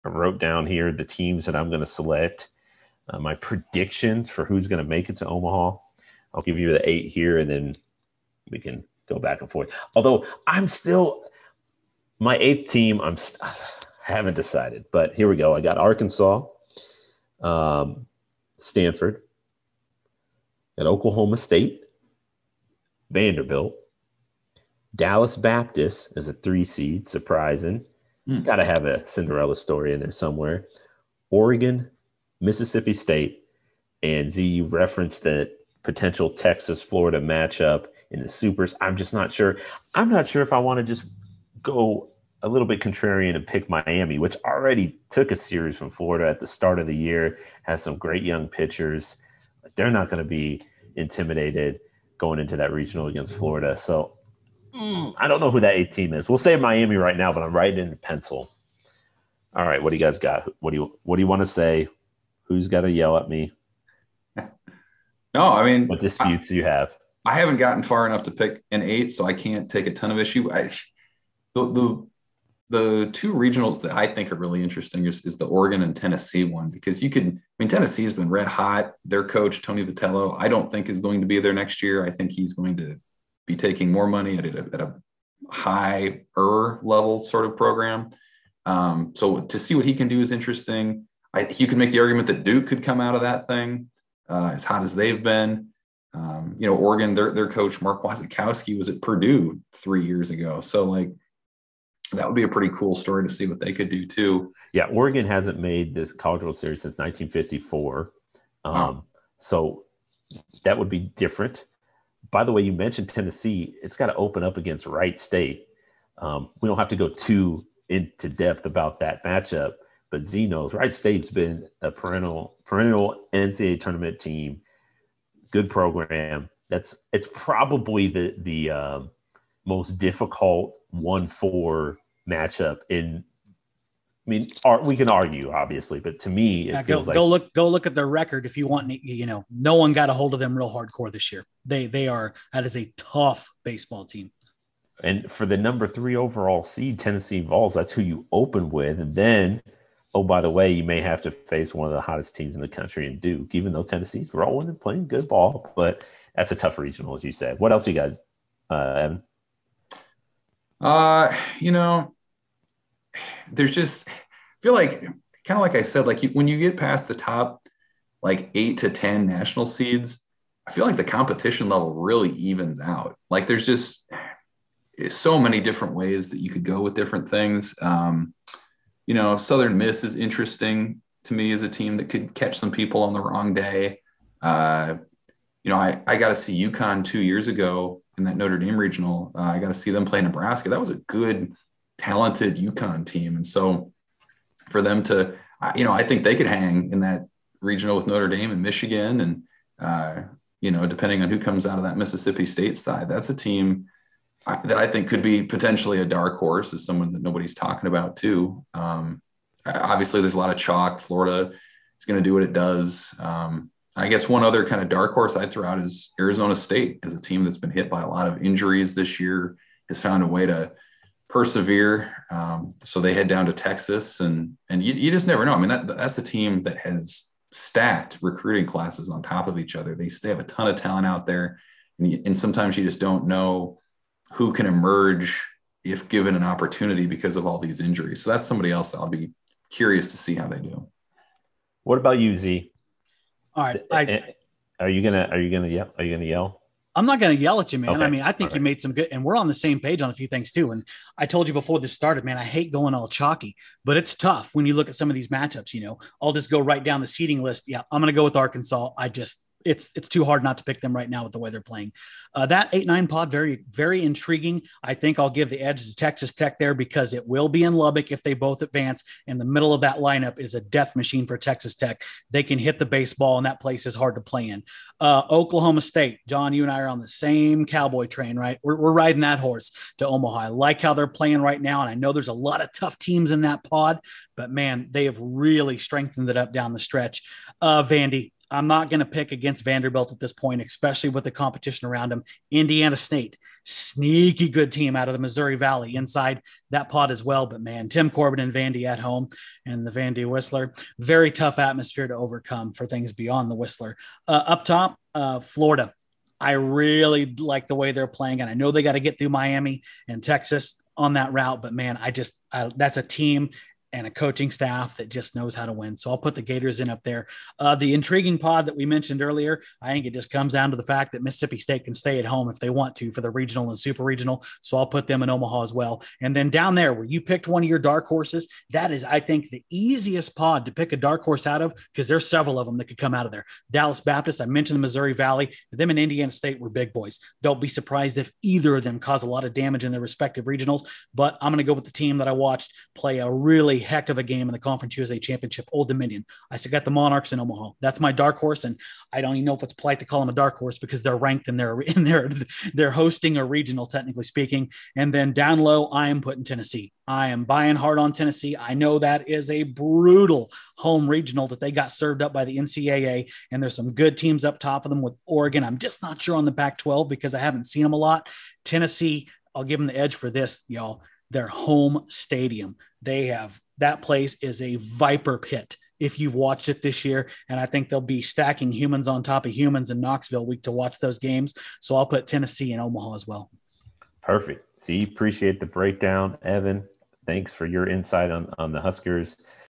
I wrote down here the teams that I'm going to select, my predictions for who's going to make it to Omaha. I'll give you the 8 here, and then we can go back and forth. Although I'm still my 8th team, I haven't decided, but here we go. I got Arkansas, Stanford, got Oklahoma State, Vanderbilt, Dallas Baptist is a 3 seed, surprising. Got to have a Cinderella story in there somewhere. Oregon, Mississippi State, and Z, you referenced the potential Texas-Florida matchup in the Supers. I'm just not sure. I'm not sure if I want to just go a little bit contrarian and pick Miami, which already took a series from Florida at the start of the year, has some great young pitchers. They're not going to be intimidated going into that regional against Florida. So I don't know who that 8 team is. We'll say Miami right now, but I'm writing in pencil. All right, what do you guys got? What do you want to say? Who's got to yell at me? No, I mean, what disputes do you have? I haven't gotten far enough to pick an 8, so I can't take a ton of issue. The 2 regionals that I think are really interesting is the Oregon and Tennessee one, because Tennessee's been red hot. Their coach, Tony Vitello, I don't think is going to be there next year. I think he's going to be taking more money at a higher level sort of program. So to see what he can do is interesting. You can make the argument that Duke could come out of that thing as hot as they've been. Oregon, their coach, Mark Wasikowski, was at Purdue 3 years ago. So that would be a pretty cool story to see what they could do too. Yeah, Oregon hasn't made this College World Series since 1954. So that would be different. By the way, you mentioned Tennessee. It's got to open up against Wright State. We don't have to go too into depth about that matchup, but Z knows Wright State's been a perennial NCAA tournament team. Good program. It's probably the most difficult 1-4 matchup in. I mean, we can argue, obviously, but to me, it feels like go look at their record if you want. No one got a hold of them real hardcore this year. That is a tough baseball team. And for the number 3 overall seed, Tennessee Vols, that's who you open with, and then, oh, by the way, you may have to face one of the hottest teams in the country in Duke, even though Tennessee's rolling and playing good ball. But that's a tough regional, as you said. What else you guys, Evan? There's just, I feel like, kind of like I said, when you get past the top 8 to 10 national seeds, I feel like the competition level really evens out. There's just so many different ways that you could go with different things. Southern Miss is interesting to me as a team that could catch some people on the wrong day. I got to see UConn 2 years ago in that Notre Dame regional. I got to see them play Nebraska. That was a good, talented UConn team. And so for them to, I think they could hang in that regional with Notre Dame and Michigan. And, depending on who comes out of that Mississippi State side, that's a team that I think could be potentially a dark horse, as someone that nobody's talking about too. Obviously there's a lot of chalk. Florida is going to do what it does. I guess one other kind of dark horse I'd throw out is Arizona State, as a team that's been hit by a lot of injuries this year, has found a way to persevere. So they head down to Texas, and you just never know. I mean, that's a team that has stacked recruiting classes on top of each other. They have a ton of talent out there, and sometimes you just don't know who can emerge if given an opportunity because of all these injuries. So that's somebody else I'll be curious to see how they do. What about you, Z? All right. Are you gonna yell? I'm not going to yell at you, man. Okay. I mean, I think you made some good, and we're on the same page on a few things too. And I told you before this started, man, I hate going all chalky, but it's tough when you look at some of these matchups. I'll just go right down the seeding list. Yeah, I'm going to go with Arkansas. It's too hard not to pick them right now with the way they're playing. That 8-9 pod, very, very intriguing. I think I'll give the edge to Texas Tech there because it will be in Lubbock if they both advance. And the middle of that lineup is a death machine for Texas Tech. They can hit the baseball, and that place is hard to play in. Oklahoma State, John, you and I are on the same cowboy train, right? We're riding that horse to Omaha. I like how they're playing right now, and I know there's a lot of tough teams in that pod, but man, they have really strengthened it up down the stretch. Vandy, I'm not going to pick against Vanderbilt at this point, especially with the competition around them. Indiana State, sneaky good team out of the Missouri Valley inside that pod as well. But man, Tim Corbin and Vandy at home and the Vandy Whistler, very tough atmosphere to overcome for things beyond the Whistler. Up top, Florida. I really like the way they're playing, and I know they got to get through Miami and Texas on that route. But man, that's a team and a coaching staff that just knows how to win. So I'll put the Gators in up there. The intriguing pod that we mentioned earlier, I think it just comes down to the fact that Mississippi State can stay at home if they want to for the regional and super regional. So I'll put them in Omaha as well. And then down there where you picked one of your dark horses, that is, I think, the easiest pod to pick a dark horse out of, because there's several of them that could come out of there. Dallas Baptist, I mentioned the Missouri Valley. Them and Indiana State were big boys. Don't be surprised if either of them cause a lot of damage in their respective regionals. But I'm going to go with the team that I watched play a really heck of a game in the Conference USA Championship, Old Dominion. I still got the Monarchs in Omaha. That's my dark horse, and I don't even know if it's polite to call them a dark horse because they're ranked and they're hosting a regional, technically speaking. And then down low, I am putting Tennessee. I am buying hard on Tennessee. I know that is a brutal home regional that they got served up by the NCAA, and there's some good teams up top of them with Oregon. I'm just not sure on the Pac-12 because I haven't seen them a lot. Tennessee, I'll give them the edge for this, y'all. Their home stadium. That place is a viper pit if you've watched it this year. And I think they'll be stacking humans on top of humans in Knoxville week to watch those games. So I'll put Tennessee and Omaha as well. Perfect. See, appreciate the breakdown, Evan. Thanks for your insight on the Huskers.